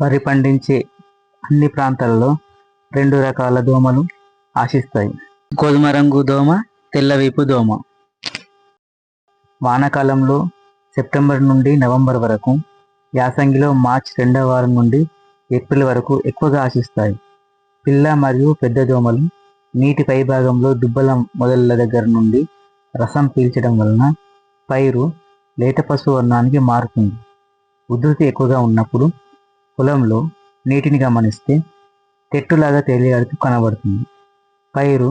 వరి పండించే అన్ని ప్రాంతాలలో 2 రకాల దోమలు ఆశిస్తాయి. గోధుమ రంగు దోమ, తెల్లవీపు దోమ. వానాకాలంలో సెప్టెంబర్ నుండి నవంబర్ వరకు, యాసంగిలో మార్చి 2వ వారం నుండి ఏప్రిల్ వరకు ఎక్కువగా ఆశిస్తాయి. పిల్ల మరియు పెద్ద దోమలు నీటి పైభాగంలో దుబ్బల మొదళ్ళ దగ్గర నుండి రసం పీల్చడం వలన పైరు లేత పసుపు వర్ణానికి మారుతుంది. ఉధృతి ఎక్కువగా ఉన్నప్పుడు పొలంలో నీటిని గమనిస్తే తెట్టులాగా తేలియాడుతూ కనబడుతుంది. పైరు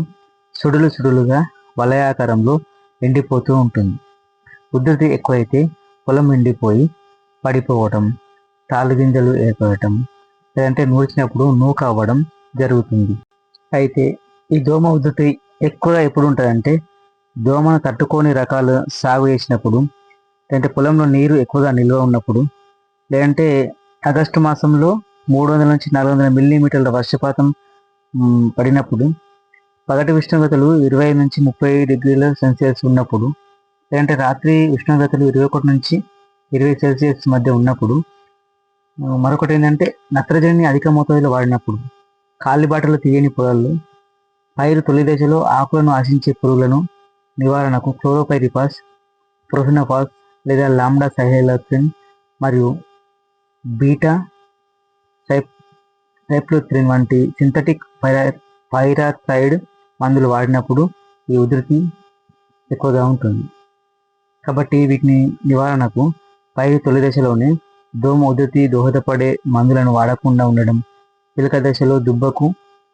సుడులు సుడులుగా వలయాకారంలో ఎండిపోతూ ఉంటుంది. ఉధృతి ఎక్కువైతే పొలం ఎండిపోయి పడిపోవటం, తాలుగింజలు ఏర్పడటం, లేదంటే నూర్చినప్పుడు నూక అవ్వడం జరుగుతుంది. అయితే ఈ దోమ ఉధృతి ఎక్కువగా ఎప్పుడు ఉంటుందంటే దోమను తట్టుకొని రకాలు సాగు చేసినప్పుడు, లేదంటే పొలంలో నీరు ఎక్కువగా నిల్వ ఉన్నప్పుడు, లేదంటే ఆగస్టు మాసంలో 300 నుంచి 400 మిల్లీమీటర్ల వర్షపాతం పడినప్పుడు, పగటి ఉష్ణోగ్రతలు 20 నుంచి 30 డిగ్రీల సెల్సియస్ ఉన్నప్పుడు, లేదంటే రాత్రి ఉష్ణోగ్రతలు 21 నుంచి 20 సెల్సియస్ మధ్య ఉన్నప్పుడు, మరొకటి ఏంటంటే నత్రజనిని అధిక మోతాదులో వాడినప్పుడు, కాలిబాటలు తీయని పొలాల్లో పైరు తొలి దశలో ఆకులను ఆశించే పురుగులను నివారణకు క్లోరోపైరిపాస్, ప్రొఫెనోఫాస్ లేదా లాంబ్డా సైహెలోథ్రిన్ మరియు బీటా సైక్లోథ్రిన్ వంటి సింథటిక్ పైరాథైడ్ మందులు వాడినప్పుడు ఈ ఉధృతి ఎక్కువగా ఉంటుంది. కాబట్టి వీటిని నివారణకు పైరు తొలి దశలోనే దోమ ఉధృతి దోహదపడే మందులను వాడకుండా ఉండడం, పిలక దశలో దుబ్బకు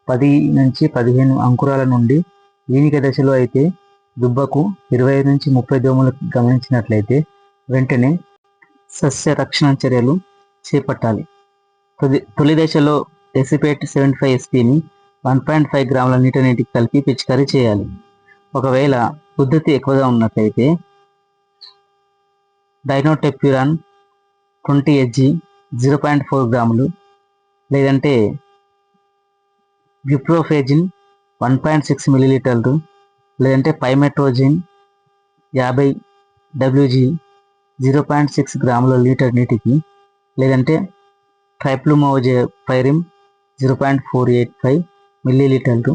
10 నుంచి 15 అంకురాల నుండి, ఈనిక దశలో అయితే దుబ్బకు 25 నుంచి 30 దోమలు గమనించినట్లయితే వెంటనే సస్య రక్షణ చర్యలు చేపట్టాలి. తొలి దశలో ఎసిపేట్ 75 SPని 1.5 గ్రాముల నీటికి కలిపి పిచికారీ చేయాలి. ఒకవేళ ఉధృతి ఎక్కువగా ఉన్నట్లయితే డైనోటెప్యూరాన్ 20 Hg 0.4 గ్రాములు, లేదంటే బ్యూప్రోఫెజిన్ 1.6 మిల్లీలీటర్లు, లేదంటే పైమెట్రోజిన్ 50 Wg 0.6 గ్రాముల లీటర్ నీటికి, లేదంటే ట్రైప్లుమోజెపైరిమ్ 0.485 మిల్లీలీటర్లు,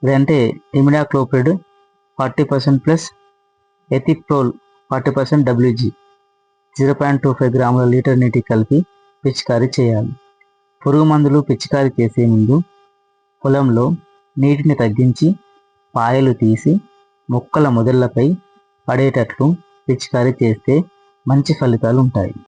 లేదంటే ఇమిడాక్లోప్రిడ్ 40% ప్లస్ ఎథిప్రోల్ 40% Wg 0.25 గ్రాముల లీటర్ నీటికి కలిపి పిచికారీ చేయాలి. పురుగు మందులు పిచికారీ చేసే ముందు పొలంలో నీటిని తగ్గించి పాయలు తీసి మొక్కల మొదళ్లపై పడేటట్లు పిచికారీ చేస్తే మంచి ఫలితాలు ఉంటాయి.